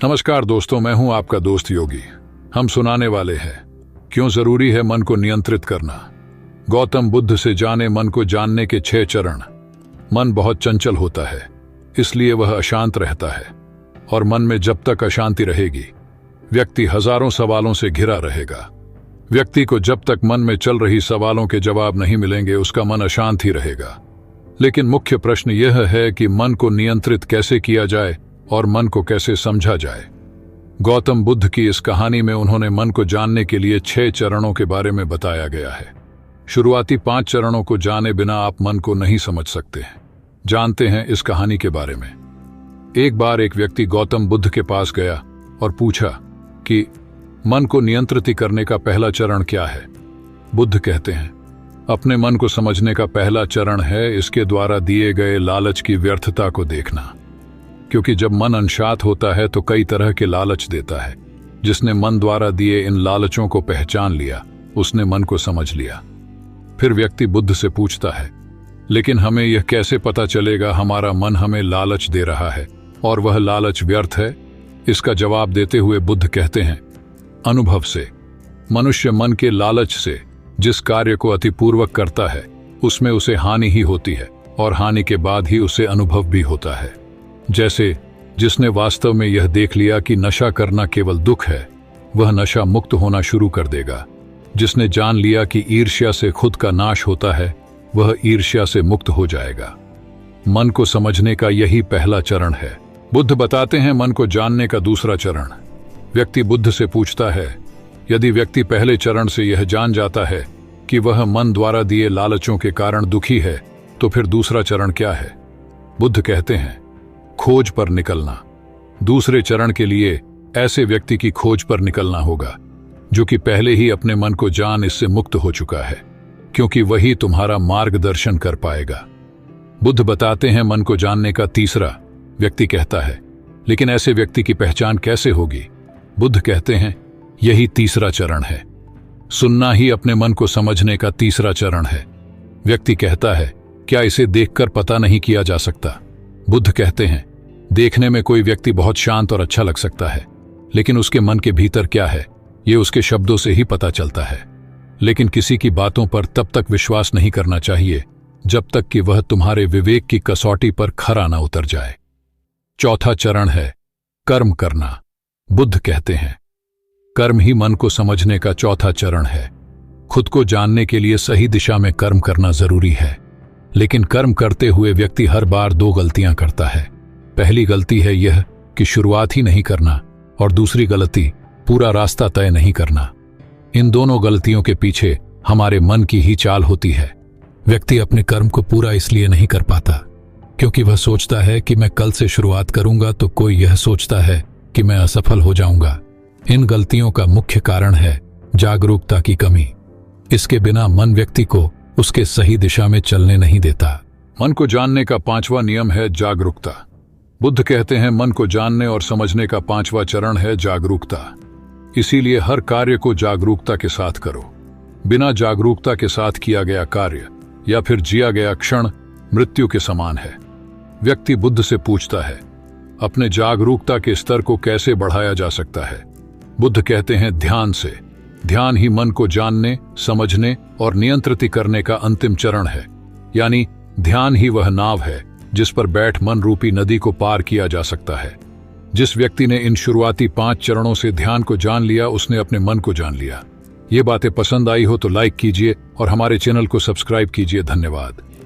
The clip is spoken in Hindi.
नमस्कार दोस्तों, मैं हूं आपका दोस्त योगी। हम सुनाने वाले हैं क्यों जरूरी है मन को नियंत्रित करना। गौतम बुद्ध से जाने मन को जानने के 6 चरण। मन बहुत चंचल होता है, इसलिए वह अशांत रहता है, और मन में जब तक अशांति रहेगी व्यक्ति हजारों सवालों से घिरा रहेगा। व्यक्ति को जब तक मन में चल रही सवालों के जवाब नहीं मिलेंगे उसका मन अशांत ही रहेगा। लेकिन मुख्य प्रश्न यह है कि मन को नियंत्रित कैसे किया जाए और मन को कैसे समझा जाए। गौतम बुद्ध की इस कहानी में उन्होंने मन को जानने के लिए 6 चरणों के बारे में बताया गया है। शुरुआती 5 चरणों को जाने बिना आप मन को नहीं समझ सकते हैं। जानते हैं इस कहानी के बारे में। एक बार एक व्यक्ति गौतम बुद्ध के पास गया और पूछा कि मन को नियंत्रित करने का पहला चरण क्या है। बुद्ध कहते हैं, अपने मन को समझने का पहला चरण है इसके द्वारा दिए गए लालच की व्यर्थता को देखना। क्योंकि जब मन अनशांत होता है तो कई तरह के लालच देता है। जिसने मन द्वारा दिए इन लालचों को पहचान लिया उसने मन को समझ लिया। फिर व्यक्ति बुद्ध से पूछता है, लेकिन हमें यह कैसे पता चलेगा हमारा मन हमें लालच दे रहा है और वह लालच व्यर्थ है। इसका जवाब देते हुए बुद्ध कहते हैं, अनुभव से। मनुष्य मन के लालच से जिस कार्य को अतिपूर्वक करता है उसमें उसे हानि ही होती है और हानि के बाद ही उसे अनुभव भी होता है। जैसे जिसने वास्तव में यह देख लिया कि नशा करना केवल दुख है, वह नशा मुक्त होना शुरू कर देगा। जिसने जान लिया कि ईर्ष्या से खुद का नाश होता है, वह ईर्ष्या से मुक्त हो जाएगा। मन को समझने का यही पहला चरण है। बुद्ध बताते हैं मन को जानने का दूसरा चरण। व्यक्ति बुद्ध से पूछता है, यदि व्यक्ति पहले चरण से यह जान जाता है कि वह मन द्वारा दिए लालचों के कारण दुखी है, तो फिर दूसरा चरण क्या है। बुद्ध कहते हैं, खोज पर निकलना। दूसरे चरण के लिए ऐसे व्यक्ति की खोज पर निकलना होगा जो कि पहले ही अपने मन को जान इससे मुक्त हो चुका है, क्योंकि वही तुम्हारा मार्गदर्शन कर पाएगा। बुद्ध बताते हैं मन को जानने का तीसरा। व्यक्ति कहता है, लेकिन ऐसे व्यक्ति की पहचान कैसे होगी। बुद्ध कहते हैं, यही तीसरा चरण है। सुनना ही अपने मन को समझने का तीसरा चरण है। व्यक्ति कहता है, क्या इसे देखकर पता नहीं किया जा सकता। बुद्ध कहते हैं, देखने में कोई व्यक्ति बहुत शांत और अच्छा लग सकता है, लेकिन उसके मन के भीतर क्या है ये उसके शब्दों से ही पता चलता है। लेकिन किसी की बातों पर तब तक विश्वास नहीं करना चाहिए जब तक कि वह तुम्हारे विवेक की कसौटी पर खरा न उतर जाए। चौथा चरण है कर्म करना। बुद्ध कहते हैं, कर्म ही मन को समझने का चौथा चरण है। खुद को जानने के लिए सही दिशा में कर्म करना जरूरी है, लेकिन कर्म करते हुए व्यक्ति हर बार 2 गलतियां करता है। पहली गलती है यह कि शुरुआत ही नहीं करना, और दूसरी गलती पूरा रास्ता तय नहीं करना। इन दोनों गलतियों के पीछे हमारे मन की ही चाल होती है। व्यक्ति अपने कर्म को पूरा इसलिए नहीं कर पाता क्योंकि वह सोचता है कि मैं कल से शुरुआत करूंगा तो कोई यह सोचता है कि मैं असफल हो जाऊंगा। इन गलतियों का मुख्य कारण है जागरूकता की कमी। इसके बिना मन व्यक्ति को उसके सही दिशा में चलने नहीं देता। मन को जानने का 5वां नियम है जागरूकता। बुद्ध कहते हैं, मन को जानने और समझने का 5वां चरण है जागरूकता। इसीलिए हर कार्य को जागरूकता के साथ करो। बिना जागरूकता के साथ किया गया कार्य या फिर जिया गया क्षण मृत्यु के समान है। व्यक्ति बुद्ध से पूछता है, अपने जागरूकता के स्तर को कैसे बढ़ाया जा सकता है। बुद्ध कहते हैं, ध्यान से। ध्यान ही मन को जानने, समझने और नियंत्रित करने का अंतिम चरण है। यानी ध्यान ही वह नाव है जिस पर बैठ मन रूपी नदी को पार किया जा सकता है। जिस व्यक्ति ने इन शुरुआती 5 चरणों से ध्यान को जान लिया उसने अपने मन को जान लिया। ये बातें पसंद आई हो तो लाइक कीजिए और हमारे चैनल को सब्सक्राइब कीजिए। धन्यवाद।